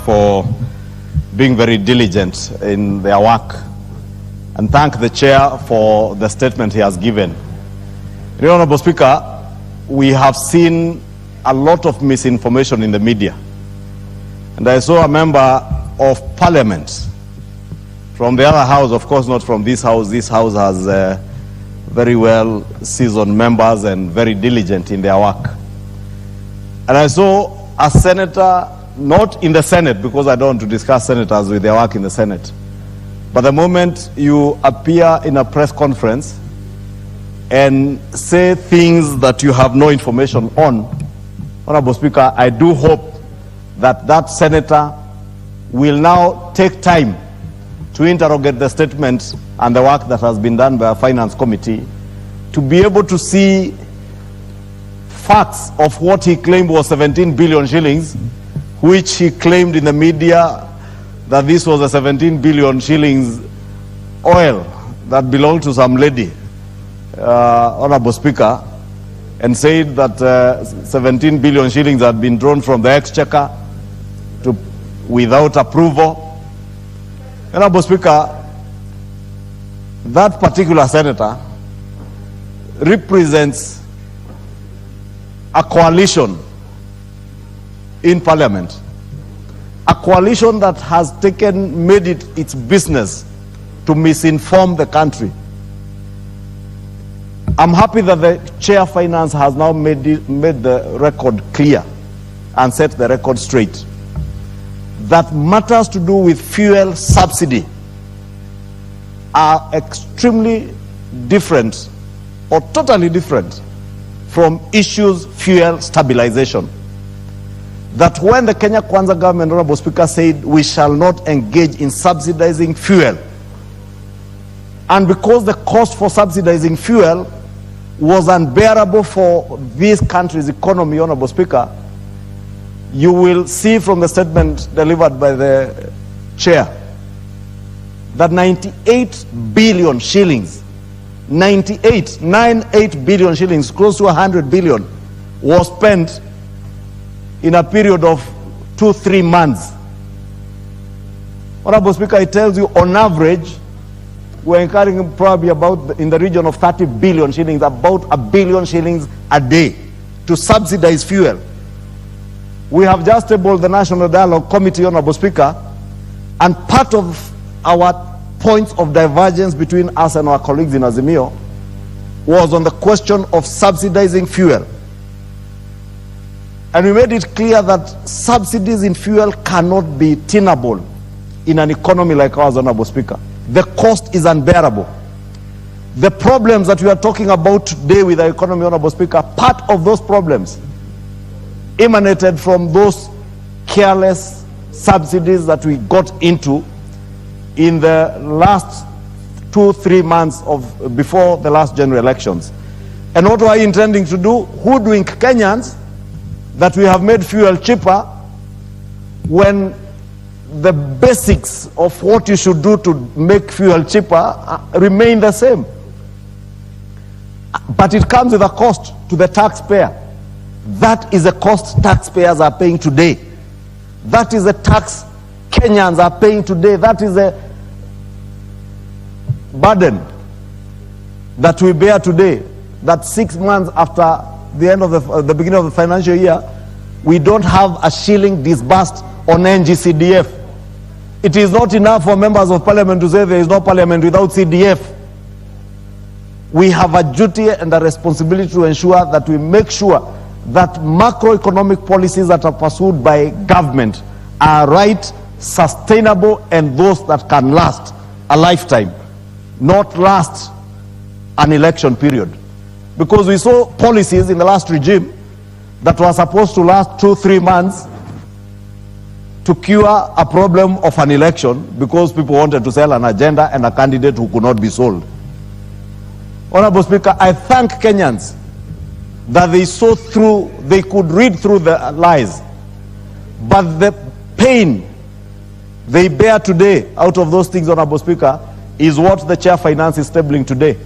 for being very diligent in their work, and thank the chair for the statement he has given. Honorable Speaker, we have seen a lot of misinformation in the media. And I saw a member of parliament from the other house, of course not from this house. This house has very well seasoned members and very diligent in their work. And I saw a senator, not in the Senate, because I don't want to discuss senators with their work in the Senate, but the moment you appear in a press conference and say things that you have no information on, Honorable Speaker, I do hope that that senator will now take time to interrogate the statements and the work that has been done by a finance committee to be able to see facts of what he claimed was 17 billion shillings, which he claimed in the media that this was a 17 billion shillings oil that belonged to some lady, Honorable Speaker, and said that 17 billion shillings had been drawn from the exchequer without approval. Honorable Speaker, that particular senator represents a coalition in parliament, a coalition that has made it its business to misinform the country. I'm happy that the Chair of Finance has now made the record clear and set the record straight that matters to do with fuel subsidy are extremely different or totally different from issues fuel stabilization. That when the Kenya Kwanza government, Honorable Speaker, said we shall not engage in subsidizing fuel, and because the cost for subsidizing fuel was unbearable for this country's economy, Honorable Speaker, you will see from the statement delivered by the chair that 98 billion shillings, 98 billion shillings, close to 100 billion, was spent in a period of 2-3 months. Honorable Speaker, it tells you on average, we're incurring probably about in the region of 30 billion shillings, about 1 billion shillings a day to subsidize fuel. We have just tabled the National Dialogue Committee, Honorable Speaker, and part of our points of divergence between us and our colleagues in Azimio was on the question of subsidizing fuel. And we made it clear that subsidies in fuel cannot be tenable in an economy like ours, Honorable Speaker. The cost is unbearable. The problems that we are talking about today with our economy, Honorable Speaker, part of those problems emanated from those careless subsidies that we got into in the last 2-3 months before the last general elections. And what are you intending to do? Hoodwink Kenyans that we have made fuel cheaper when the basics of what you should do to make fuel cheaper remain the same. But it comes with a cost to the taxpayer. That is a cost taxpayers are paying today. That is a tax Kenyans are paying today. That is a burden that we bear today, that 6 months after the end of the beginning of the financial year, we don't have a shilling disbursed on NGCDF. It is not enough for members of parliament to say there is no parliament without CDF. We have a duty and a responsibility to ensure that we make sure that macroeconomic policies that are pursued by government are right, sustainable, and those that can last a lifetime, not last an election period. Because we saw policies in the last regime that were supposed to last 2-3 months to cure a problem of an election because people wanted to sell an agenda and a candidate who could not be sold. Honorable Speaker, I thank Kenyans that they could read through the lies, but the pain they bear today out of those things, Honorable Speaker, is what the Chair of Finance is tabling today.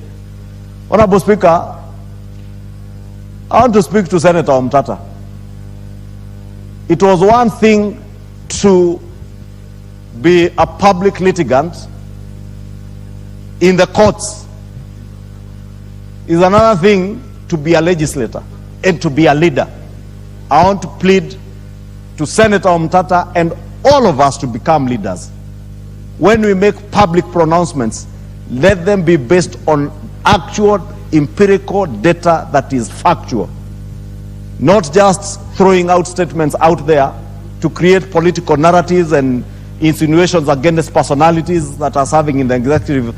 Honorable Speaker, I want to speak to Senator Omtata. It was one thing to be a public litigant in the courts. Is another thing to be a legislator and to be a leader. I want to plead to Senator Omtata and all of us to become leaders. When we make public pronouncements, let them be based on actual empirical data that is factual, not just throwing out statements out there to create political narratives and insinuations against personalities that are serving in the executive.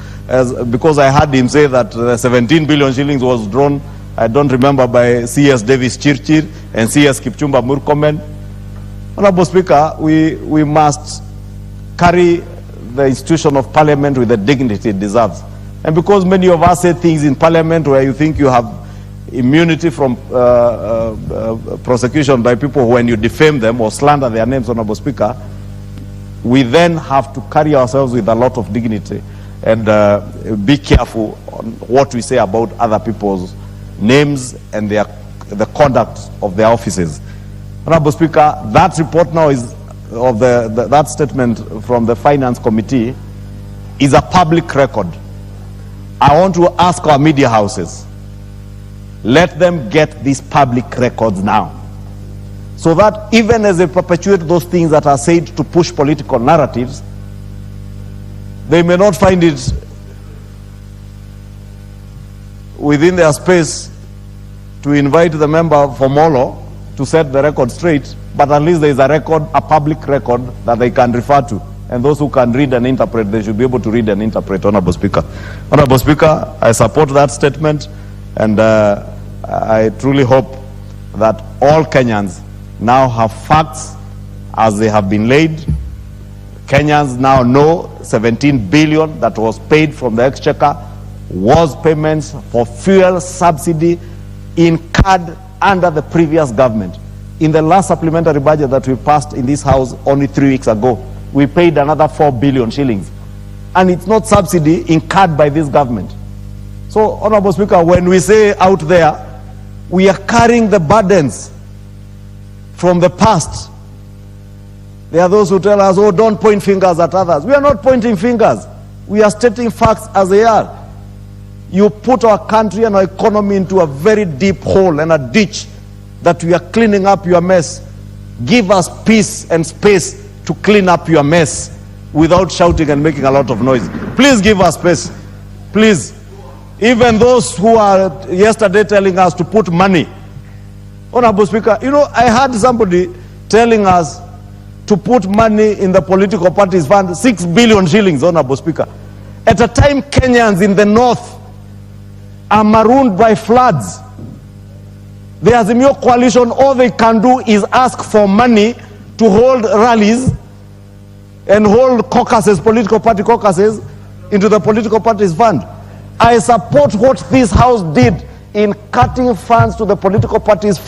Because I heard him say that 17 billion shillings was drawn, I don't remember, by CS Davis Chirchir and CS Kipchumba Murkomen. Honorable Speaker, we must carry the institution of Parliament with the dignity it deserves. And because many of us say things in Parliament where you think you have immunity from prosecution by people when you defame them or slander their names, Honorable Speaker, we then have to carry ourselves with a lot of dignity and be careful on what we say about other people's names and the conduct of their offices. Honorable Speaker, that report now is of that statement from the Finance Committee is a public record. I want to ask our media houses, let them get these public records now, so that even as they perpetuate those things that are said to push political narratives, they may not find it within their space to invite the member for Molo to set the record straight, but at least there is a record, a public record that they can refer to. And those who can read and interpret, they should be able to read and interpret, Honorable Speaker. Honorable Speaker, I support that statement, and I truly hope that all Kenyans now have facts as they have been laid. Kenyans now know 17 billion that was paid from the exchequer was payments for fuel subsidy incurred under the previous government. In the last supplementary budget that we passed in this House only 3 weeks ago, we paid another 4 billion shillings. And it's not subsidy incurred by this government. So, Honorable Speaker, when we say out there, we are carrying the burdens from the past. There are those who tell us, oh, don't point fingers at others. We are not pointing fingers. We are stating facts as they are. You put our country and our economy into a very deep hole and a ditch that we are cleaning up your mess. Give us peace and space to clean up your mess without shouting and making a lot of noise. Please give us space. Please. Even those who are yesterday telling us to put money. Honorable Speaker, you know, I heard somebody telling us to put money in the political parties fund, 6 billion shillings, Honorable Speaker. At a time Kenyans in the north are marooned by floods. The Azimio coalition, all they can do is ask for money to hold rallies and hold caucuses, political party caucuses, into the political parties fund. I support what this House did in cutting funds to the political parties fund.